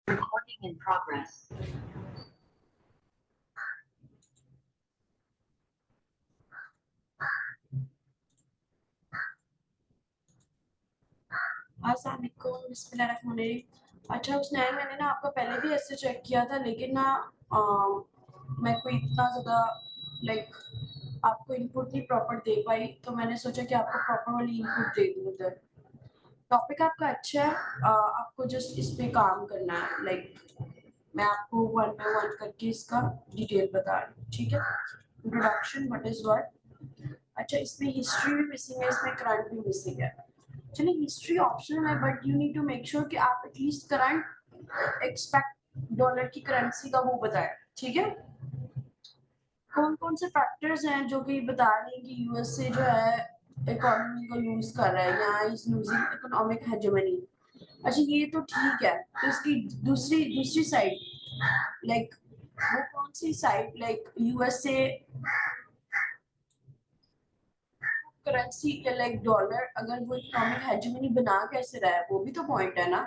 Recording in progress. अस्सलामुअलैकुम बिस्मिल्लाहिर्रहमानिर्रहीम। अच्छा हुस्नैन, मैंने ना आपका पहले भी ऐसे चेक किया था, लेकिन ना मैं कोई इतना ज़्यादा लाइक आपको इनपुट नहीं प्रॉपर दे पाई, तो मैंने सोचा कि आपको प्रॉपर वाली इनपुट दे दूँ उधर। टॉपिक आपका अच्छा है, आपको जस्ट इस पे काम करना है। मैं आपको वन बाय वन करके इसका डिटेल बता रही हूँ, ठीक है। Introduction, what is what. अच्छा, इसमें हिस्ट्री भी मिसिंग है, इसमें करंट भी मिसिंग है। चलिए, हिस्ट्री ऑप्शनल है, but you need to make sure कि आप एटलीस्ट करंट एक्सपेक्ट डॉलर की करेंसी का वो बताएं, ठीक है। कौन कौन से फैक्टर्स हैं जो कि बता रहे हैं कि यूएसए जो है इकोनॉमी को लूज कर रहा है या इज लूजिंग इकोनॉमिक हेजेमनी। अच्छा, ये तो ठीक है, तो इसकी दूसरी दूसरी साइड, वो कौन सी साइड, यूएसए करेंसी या डॉलर, अगर वो इकोनॉमिक हेजेमनी बना कैसे रहा है, वो भी तो पॉइंट है ना।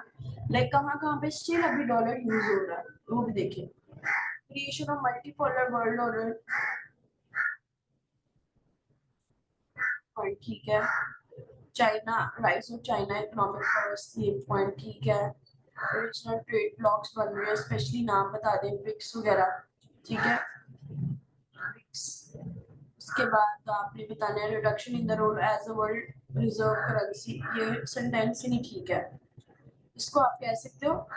कहाँ कहाँ पे स्टिल अभी डॉलर यूज हो रहा है, वो भी देखें। Creation of multipolar world order, point ठीक है। China, rise of China economic powers, ये पॉइंट ठीक है। रीजनल ट्रेड ब्लॉक्स बन रहे हैं, स्पेशली नाम बता दें, ब्रिक्स वगैरह, ठीक है। ब्रिक्स, उसके बाद आपने बताना है reduction in the role as a world reserve currency, ये सेंटेंस ही नहीं ठीक है। इसको आप कह सकते हो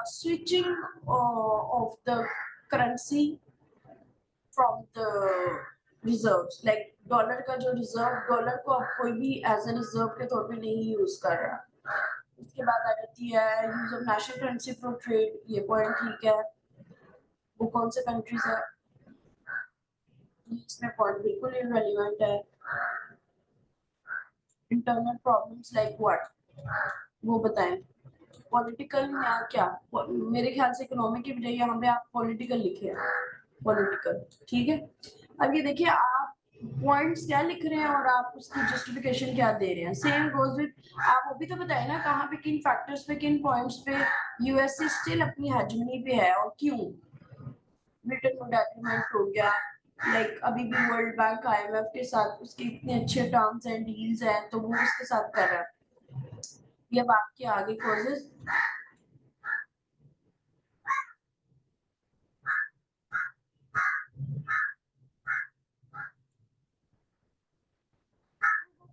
switching off the currency from the reserves, dollar का जो रिजर्व, डॉलर को अब कोई भी एज ए रिजर्व के तौर पे नहीं यूज कर रहा। उसके बाद आ जाती है use of national currency for trade, ये पॉइंट ठीक है। वो कौन से कंट्रीज है, इसमें पॉइंट बिल्कुल इररिलेवेंट है। इंटरनल प्रॉब्लम्स लाइक व्हाट, वो बताएं। पॉलिटिकल या क्या, मेरे ख्याल से इकोनॉमिक की बजाय यहाँ पे आप पॉलिटिकल लिखे, पॉलिटिकल, ठीक है। अब ये देखिए, आप पॉइंट्स क्या लिख रहे हैं और आप उसकी जस्टिफिकेशन क्या दे रहे हैं। सेम गोज विद, आप वो भी तो बताए ना कहाँ पे, किन फैक्टर्स पे, किन पॉइंट्स पे यूएसए स्टिल अपनी हेजेमनी पे है और क्यों। ब्रिटेन वुड एग्रीमेंट हो गया, अभी भी वर्ल्ड बैंक आईएमएफ के साथ उसके इतने अच्छे टर्म्स एंड डील्स हैं, तो वो उसके साथ कर रहा है। ये बात के आगे कॉजेज,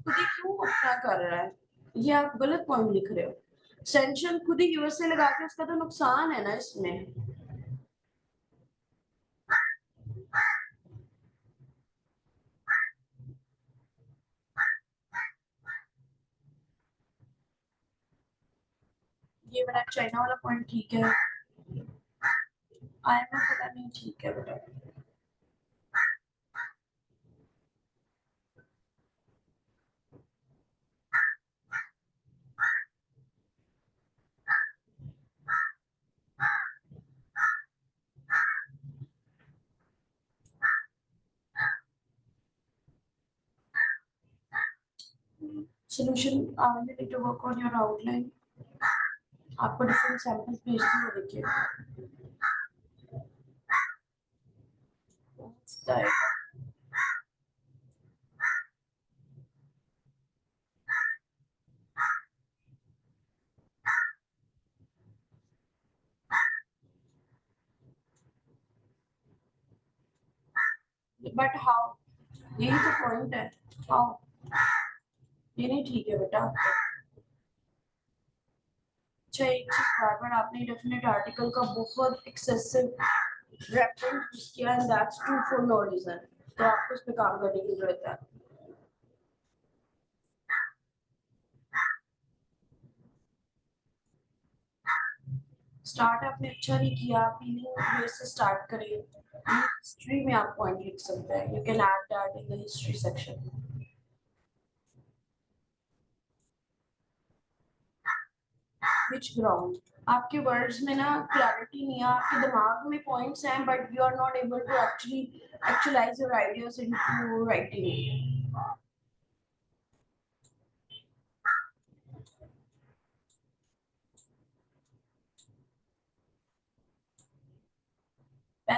खुद ही क्यों अपना कर रहा है, ये आप गलत पॉइंट लिख रहे हो। सैंक्शन खुद ही यूएसए लगा के, उसका तो नुकसान है ना इसमें। ये मेरा चाइना वाला पॉइंट ठीक है, आईएमएफ वाला नहीं ठीक है बेटा। Solution, you need to work on your outline। आपको डिफरेंट सैंपल्स भेजती हूँ, देखिए। बट हाउ, यही तो पॉइंट है। हाउ, ये नहीं ठीक है बेटा। अच्छा, एक चीज बार बार आपने डेफिनेट आर्टिकल का बहुत एक्सेसिव रेफरेंस यूज किया, and that's true for no reason, तो आपको इस पे काम करने की जरूरत है। स्टार्ट आपने अच्छा नहीं किया, आप मीनिंग वे से स्टार्ट करिए। हिस्ट्री में आप पॉइंट लिख सकते हैं, you can add that in the history section. Which ground, आपके वर्ड्स में ना क्लैरिटी नहीं है, आपके दिमाग में पॉइंट्स हैं, but you are not able to actually actualize your ideas into writing.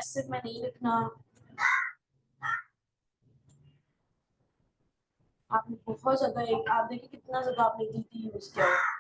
Massive में नहीं लिखना। आपने बहुत ज्यादा आप देखिए कितना ज्यादा आपने डी यूज किया है।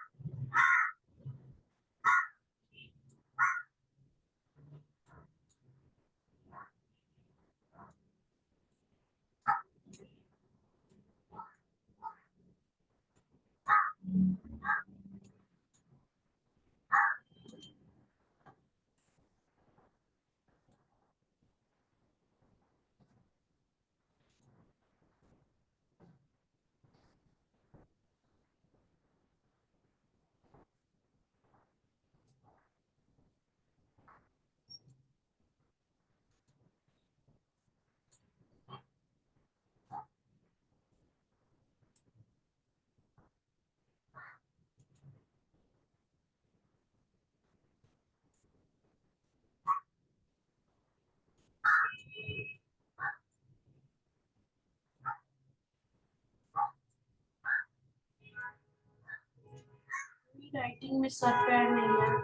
राइटिंग में सर पैर नहीं है।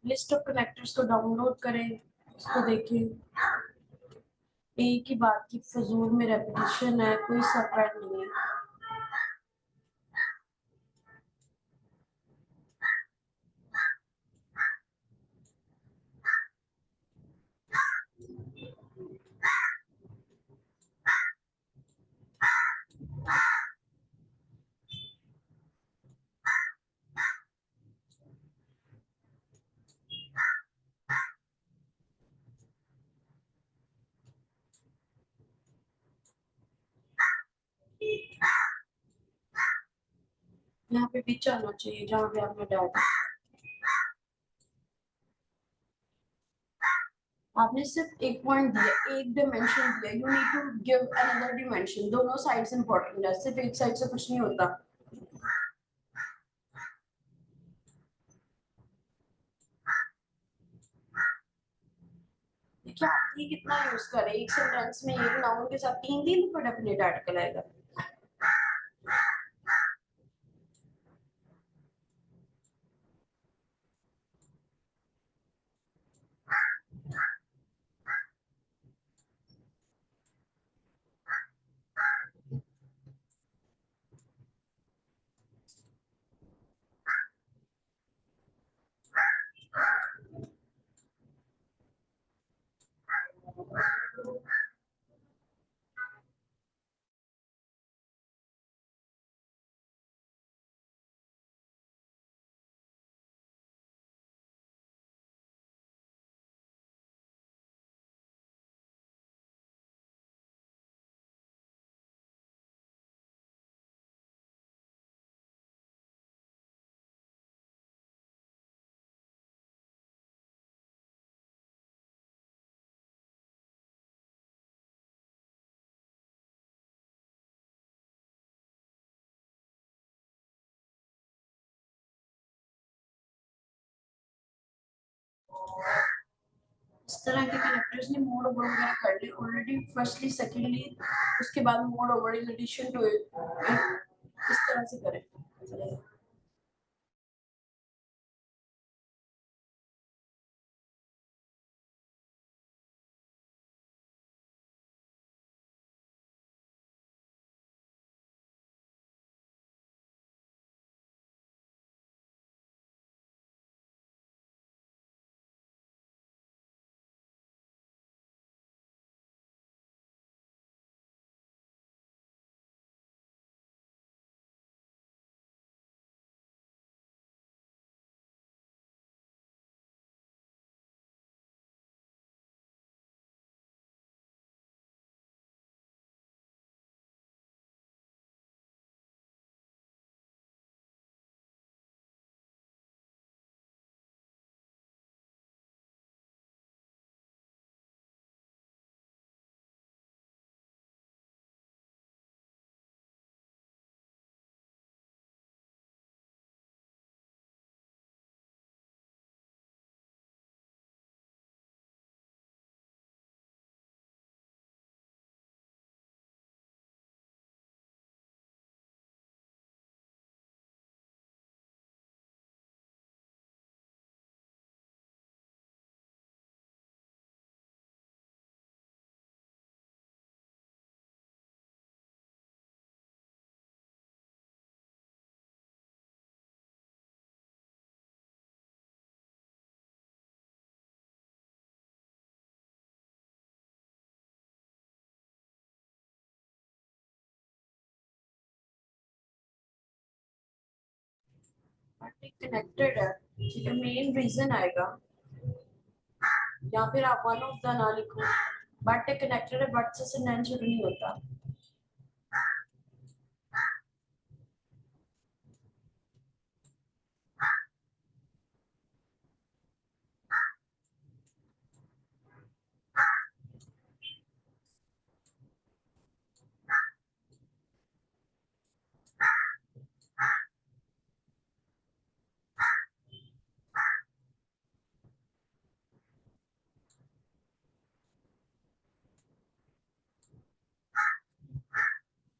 लिस्ट ऑफ कनेक्टर्स को डाउनलोड करें, उसको देखें। एक ही बात की फजूल में रेपिटेशन है, कोई सर पैर नहीं है। यहाँ पे बीच आना चाहिए जहाँ पे आपने डाटा। आपने सिर्फ एक पॉइंट दिया, एक डिमेंशन दिया, you need to give another dimension. दोनों साइड्स इंपॉर्टेंट है, सिर्फ एक साइड से कुछ नहीं होता। देखिए आप ये कितना यूज करें, एक सेंटेंस में एक नाउन के साथ तीन तीन पर डेफिनेट आर्टिकल आएगा। इस तरह के कैरेक्टर्स ने मोड ओवर वगैरह कर ली ऑलरेडी, फर्स्टली सेकेंडली, उसके बाद moreover in addition to it, इस तरह से करें। बट एक कनेक्टेड है, ठीक है, मेन रीजन आएगा, या फिर आप वन ऑफ द ना लिखो, बट एक कनेक्टेड है, बट से सेंटेंस शुरू नहीं होता।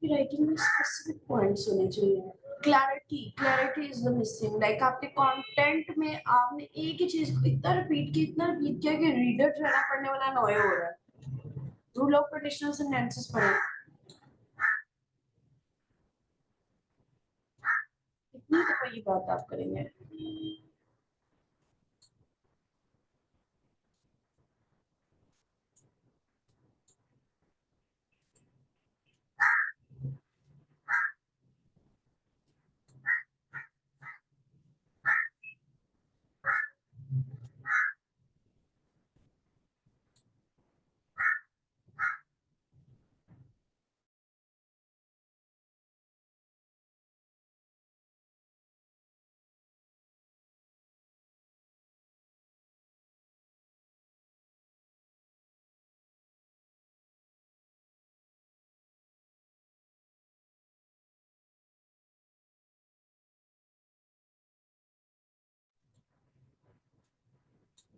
राइटिंग में स्पेसिफिक पॉइंट्स होने चाहिए। Clarity is the missing, like आपके कंटेंट में आपने एक ही चीज को इतना रिपीट किया कि रीडर जो है ना, पढ़ने वाला अनॉय हो रहा है। रूल ऑफ ट्रेडिशनल सेंटेंसेस पढ़े, इतनी तो वही बात आप करेंगे।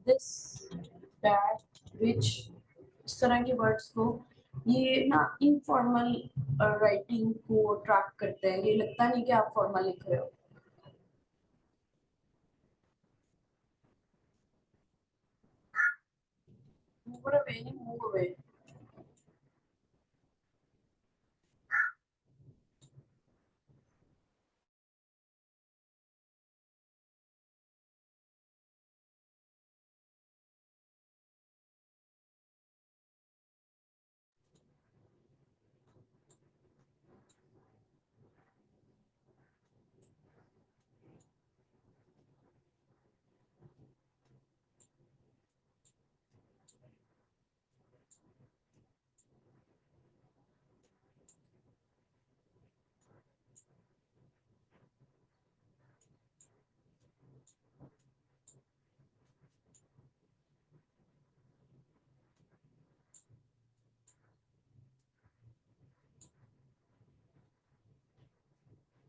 दिस, दैट, विच, इस तरह के वर्ड्स को, ये ना इनफॉर्मल राइटिंग को ट्रैक करते हैं, ये लगता नहीं कि आप फॉर्मल लिख रहे हो। मूव अवे नहीं, मूव अवे।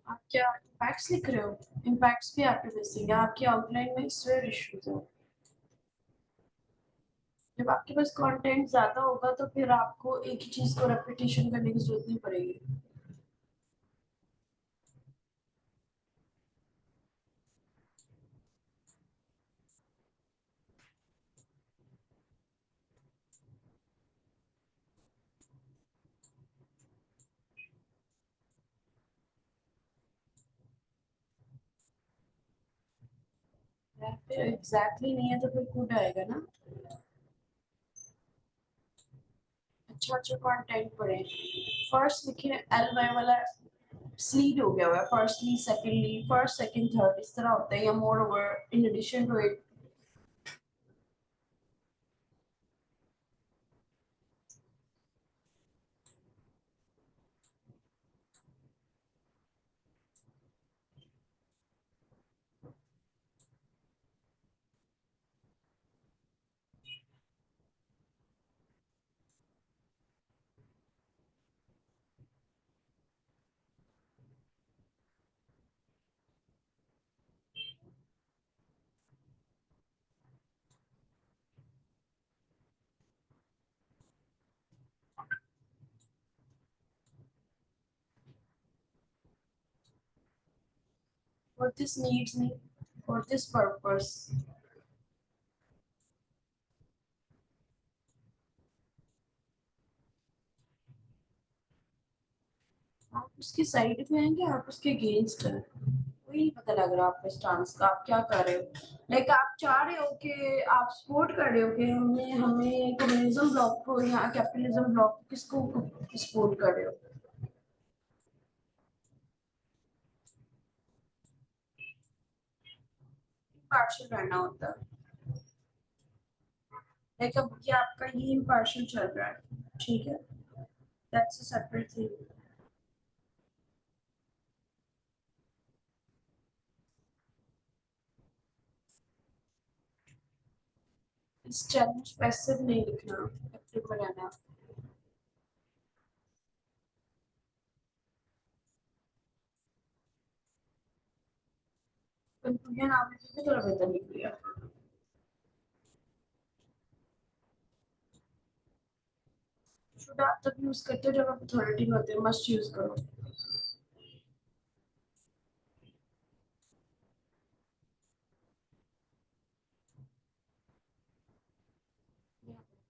आप क्या इम्पैक्ट्स लिख रहे हो? इम्पैक्ट्स भी आपके मिसिंग है, आपकी आउटलाइन में स्वेयर इश्यूज है। जब आपके पास कंटेंट ज्यादा होगा तो फिर आपको एक ही चीज को रेपिटेशन करने की जरूरत नहीं पड़ेगी। एग्जैक्टली नहीं है तो फिर कुड आएगा ना। अच्छा कंटेंट पढ़े। फर्स्ट लिखे एल वाई वाला स्लीड हो गया हुआ है, firstly secondly, first second third, इस तरह होता है, या moreover, in addition to it. For this needs me, for this purpose. आप उसकी साइड पे हैं कि आप उसके अगेंस्ट हैं, वही नहीं पता लग रहा आपका स्टांस का, आप क्या कर रहे हो। लाइक आप चाह रहे हो कि आप सपोर्ट कर रहे हो कि हमें हमें कम्युनिज्म ब्लॉक को या कैपिटलिज्म ब्लॉक, किसको सपोर्ट कर रहे हो? इम्पार्शियल रहना होता है। लाइक अब ये आपका ये इम्पार्शियल चल रहा है, ठीक है, दैट्स अ सेपरेट थिंग। इस चैलेंज पैसिव नहीं लिखना, एक्टिव में रहना। कंफ्यूजन आपने भी थोड़ा बेहतर लिख लिया। शुड आप तब यूज करते हो जब आप अथॉरिटी में होते हो, मस्ट यूज करो।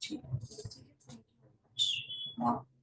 ठीक है, थैंक यू वेरी मच।